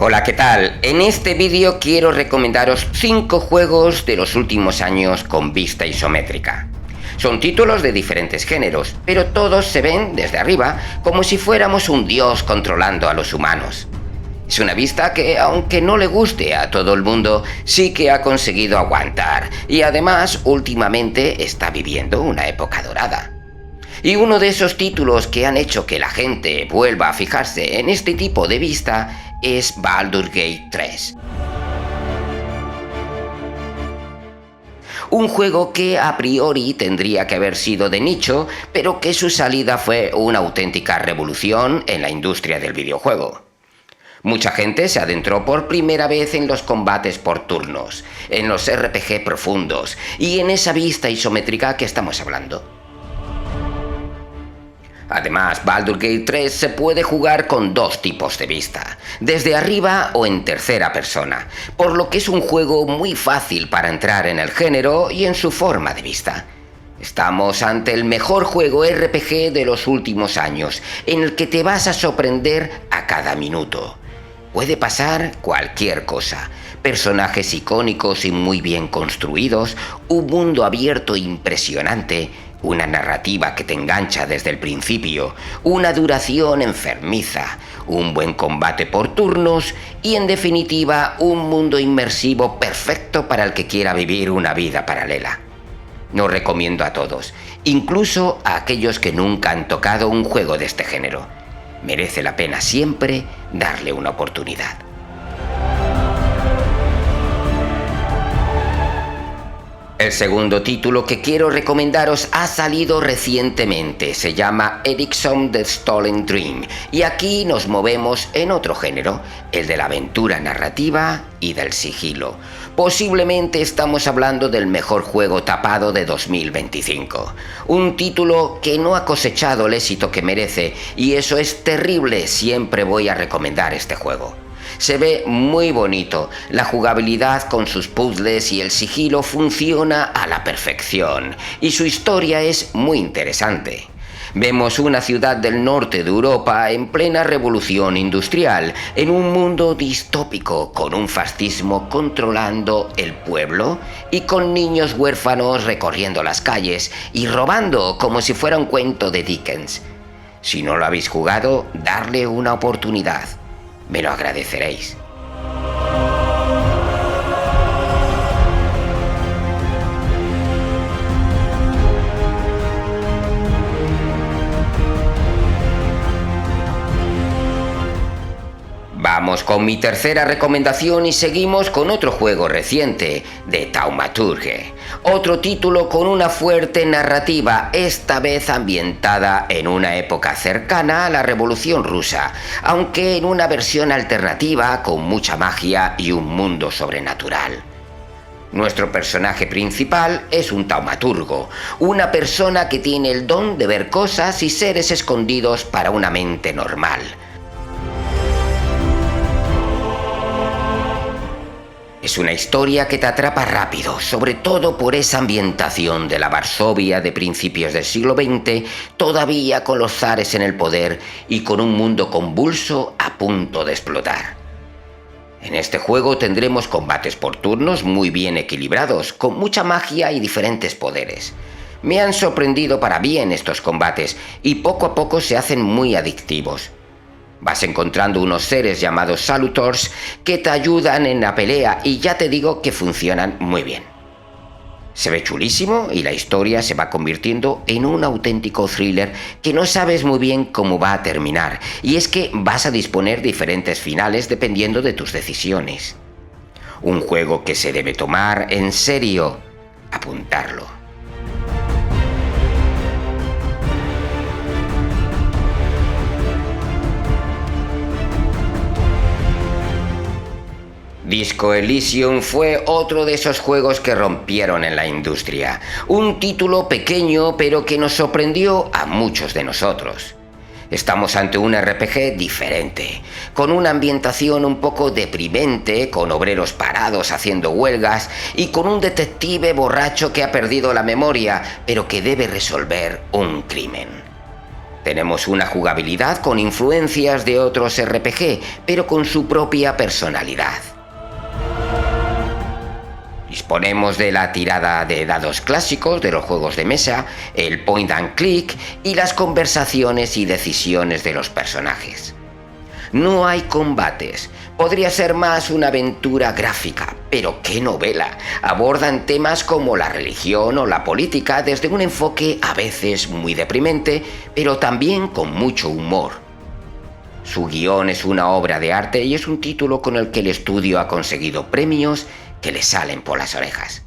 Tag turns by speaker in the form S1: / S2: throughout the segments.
S1: Hola, ¿qué tal? En este vídeo quiero recomendaros 5 juegos de los últimos años con vista isométrica. Son títulos de diferentes géneros, pero todos se ven desde arriba como si fuéramos un dios controlando a los humanos. Es una vista que, aunque no le guste a todo el mundo, sí que ha conseguido aguantar y además últimamente está viviendo una época dorada. Y uno de esos títulos que han hecho que la gente vuelva a fijarse en este tipo de vista es Baldur's Gate 3. Un juego que a priori tendría que haber sido de nicho, pero que su salida fue una auténtica revolución en la industria del videojuego. Mucha gente se adentró por primera vez en los combates por turnos, en los RPG profundos y en esa vista isométrica que estamos hablando. Además, Baldur's Gate 3 se puede jugar con dos tipos de vista, desde arriba o en tercera persona, por lo que es un juego muy fácil para entrar en el género y en su forma de vista. Estamos ante el mejor juego RPG de los últimos años, en el que te vas a sorprender a cada minuto. Puede pasar cualquier cosa. Personajes icónicos y muy bien construidos, un mundo abierto impresionante, una narrativa que te engancha desde el principio, una duración enfermiza, un buen combate por turnos y, en definitiva, un mundo inmersivo perfecto para el que quiera vivir una vida paralela. Lo recomiendo a todos, incluso a aquellos que nunca han tocado un juego de este género. Merece la pena siempre darle una oportunidad. El segundo título que quiero recomendaros ha salido recientemente, se llama Ericsson The Stolen Dream, y aquí nos movemos en otro género, el de la aventura narrativa y del sigilo. Posiblemente estamos hablando del mejor juego tapado de 2025, un título que no ha cosechado el éxito que merece, y eso es terrible. Siempre voy a recomendar este juego. Se ve muy bonito, la jugabilidad con sus puzzles y el sigilo funciona a la perfección, y su historia es muy interesante. Vemos una ciudad del norte de Europa en plena revolución industrial, en un mundo distópico, con un fascismo controlando el pueblo y con niños huérfanos recorriendo las calles y robando como si fuera un cuento de Dickens. Si no lo habéis jugado, darle una oportunidad. Me lo agradeceréis. Vamos con mi tercera recomendación y seguimos con otro juego reciente, de Thaumaturge. Otro título con una fuerte narrativa, esta vez ambientada en una época cercana a la Revolución Rusa, aunque en una versión alternativa con mucha magia y un mundo sobrenatural. Nuestro personaje principal es un taumaturgo, una persona que tiene el don de ver cosas y seres escondidos para una mente normal. Es una historia que te atrapa rápido, sobre todo por esa ambientación de la Varsovia de principios del siglo XX, todavía con los zares en el poder y con un mundo convulso a punto de explotar. En este juego tendremos combates por turnos muy bien equilibrados, con mucha magia y diferentes poderes. Me han sorprendido para bien estos combates y poco a poco se hacen muy adictivos. Vas encontrando unos seres llamados Salutors que te ayudan en la pelea y ya te digo que funcionan muy bien. Se ve chulísimo y la historia se va convirtiendo en un auténtico thriller que no sabes muy bien cómo va a terminar, y es que vas a disponer diferentes finales dependiendo de tus decisiones. Un juego que se debe tomar en serio, apuntarlo. Disco Elysium fue otro de esos juegos que rompieron en la industria. Un título pequeño pero que nos sorprendió a muchos de nosotros. Estamos ante un RPG diferente, con una ambientación un poco deprimente, con obreros parados haciendo huelgas y con un detective borracho que ha perdido la memoria, pero que debe resolver un crimen. Tenemos una jugabilidad con influencias de otros RPG, pero con su propia personalidad. Disponemos de la tirada de dados clásicos de los juegos de mesa, el point and click y las conversaciones y decisiones de los personajes. No hay combates. Podría ser más una aventura gráfica, pero ¡qué novela! Abordan temas como la religión o la política desde un enfoque a veces muy deprimente, pero también con mucho humor. Su guión es una obra de arte y es un título con el que el estudio ha conseguido premios que le salen por las orejas.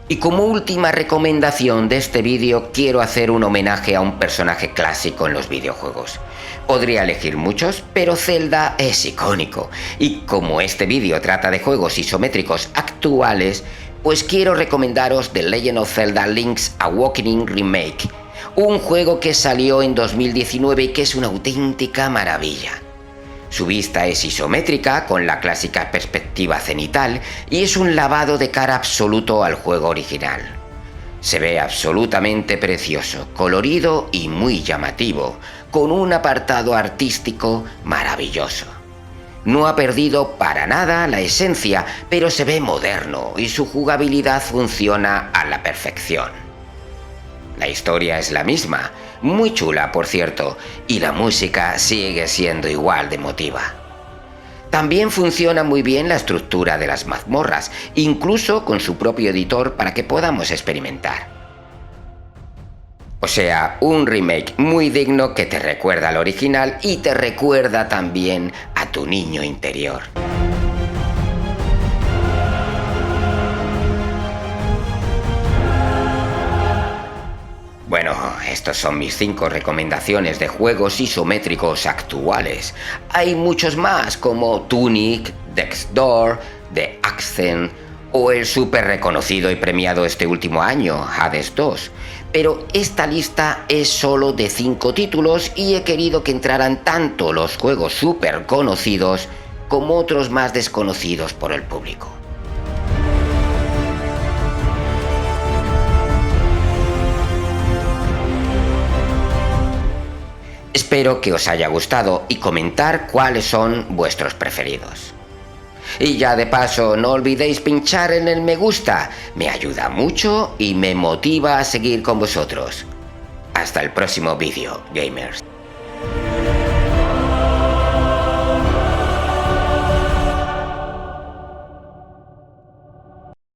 S1: Y como última recomendación de este vídeo, quiero hacer un homenaje a un personaje clásico en los videojuegos. Podría elegir muchos, pero Zelda es icónico. Y como este vídeo trata de juegos isométricos actuales, pues quiero recomendaros The Legend of Zelda Link's Awakening Remake, un juego que salió en 2019 y que es una auténtica maravilla. Su vista es isométrica, con la clásica perspectiva cenital, y es un lavado de cara absoluto al juego original. Se ve absolutamente precioso, colorido y muy llamativo, con un apartado artístico maravilloso. No ha perdido para nada la esencia, pero se ve moderno y su jugabilidad funciona a la perfección. La historia es la misma, muy chula por cierto, y la música sigue siendo igual de emotiva. También funciona muy bien la estructura de las mazmorras, incluso con su propio editor para que podamos experimentar. O sea, un remake muy digno que te recuerda al original y te recuerda también a tu niño interior. Bueno, estos son mis 5 recomendaciones de juegos isométricos actuales. Hay muchos más como Tunic, Death's Door, The Ascent o el súper reconocido y premiado este último año, Hades 2. Pero esta lista es solo de 5 títulos y he querido que entraran tanto los juegos súper conocidos como otros más desconocidos por el público. Espero que os haya gustado y comentar cuáles son vuestros preferidos. Y ya de paso, no olvidéis pinchar en el me gusta, me ayuda mucho y me motiva a seguir con vosotros. Hasta el próximo vídeo, gamers.